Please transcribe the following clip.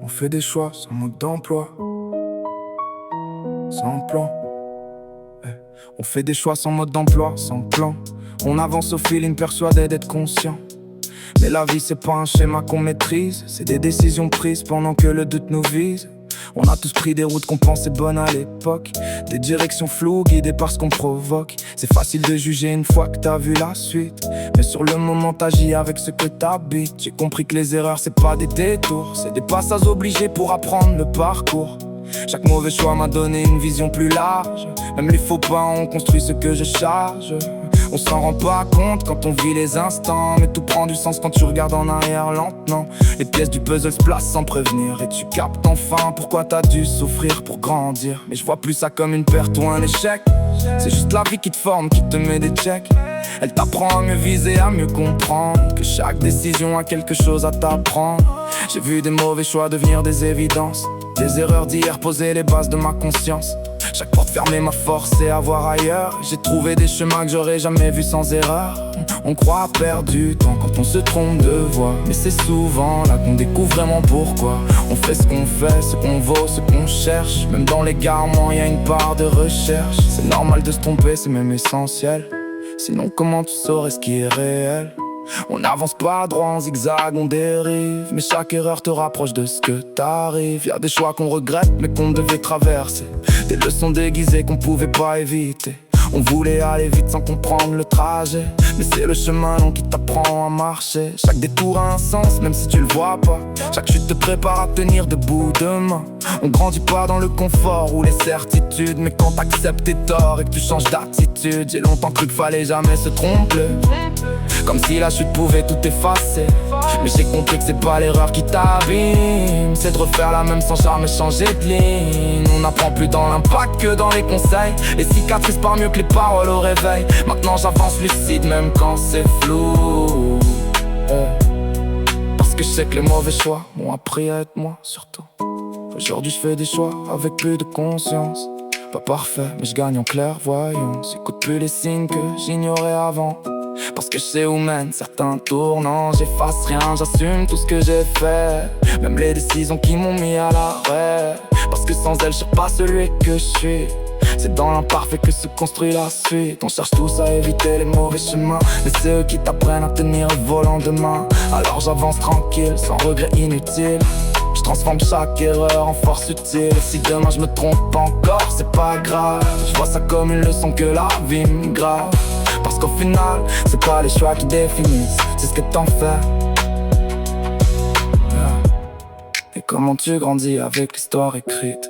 On fait des choix sans mode d'emploi, sans plan. On fait des choix sans mode d'emploi, sans plan. On avance au feeling persuadé d'être conscient. Mais la vie c'est pas un schéma qu'on maîtrise, c'est des décisions prises pendant que le doute nous vise. On a tous pris des routes qu'on pensait bonnes à l'époque, des directions floues guidées par ce qu'on provoque. C'est facile de juger une fois que t'as vu la suite, mais sur le moment t'agis avec ce que t'habites. J'ai compris que les erreurs c'est pas des détours, c'est des passages obligés pour apprendre le parcours. Chaque mauvais choix m'a donné une vision plus large, même les faux pas ont construit ce que je charge. On s'en rend pas compte quand on vit les instants, mais tout prend du sens quand tu regardes en arrière lentement. Les pièces du puzzle se placent sans prévenir, et tu captes enfin pourquoi t'as dû souffrir pour grandir. Mais je vois plus ça comme une perte ou un échec, c'est juste la vie qui te forme, qui te met des checks. Elle t'apprend à mieux viser, à mieux comprendre que chaque décision a quelque chose à t'apprendre. J'ai vu des mauvais choix devenir des évidences, des erreurs d'hier poser les bases de ma conscience. Chaque porte fermée m'a forcé à voir ailleurs. J'ai trouvé des chemins que j'aurais jamais vus sans erreur. On croit perdre du temps quand on se trompe de voie, mais c'est souvent là qu'on découvre vraiment pourquoi. On fait ce qu'on fait, ce qu'on vaut, ce qu'on cherche. Même dans l'égarement, y a une part de recherche. C'est normal de se tromper, c'est même essentiel. Sinon comment tu saurais ce qui est réel? On n'avance pas droit en zigzag, on dérive, mais chaque erreur te rapproche de ce que t'arrives. Y'a des choix qu'on regrette mais qu'on devait traverser, des leçons déguisées qu'on pouvait pas éviter. On voulait aller vite sans comprendre le trajet, mais c'est le chemin long qui t'apprend à marcher. Chaque détour a un sens même si tu le vois pas, chaque chute te prépare à tenir debout demain. On grandit pas dans le confort ou les certitudes, mais quand t'acceptes tes torts et que tu changes d'attitude. J'ai longtemps cru qu'il fallait jamais se tromper, comme si la chute pouvait tout effacer. Mais j'ai compris que c'est pas l'erreur qui t'abîme, c'est de refaire la même sans jamais changer de ligne. On n'apprend plus dans l'impact que dans les conseils, les cicatrices parlent mieux que les paroles au réveil. Maintenant j'avance lucide même quand c'est flou, parce que je sais que les mauvais choix m'ont appris à être moi surtout. Aujourd'hui je fais des choix avec plus de conscience. Pas parfait mais je gagne en clairvoyance. J'écoute plus les signes que j'ignorais avant, parce que je sais où mènent certains tournants. J'efface rien, j'assume tout ce que j'ai fait, même les décisions qui m'ont mis à l'arrêt. Parce que sans elles je serais pas celui que je suis. C'est dans l'imparfait que se construit la suite. On cherche tous à éviter les mauvais chemins, mais c'est eux qui t'apprennent à tenir le volant de main. Alors j'avance tranquille, sans regret inutile. Je transforme chaque erreur en force utile. Si demain je me trompe encore, c'est pas grave. Je vois ça comme une leçon que la vie me grave, parce qu'au final, c'est pas les choix qui définissent, c'est ce que t'en fais. Et comment tu grandis avec l'histoire écrite.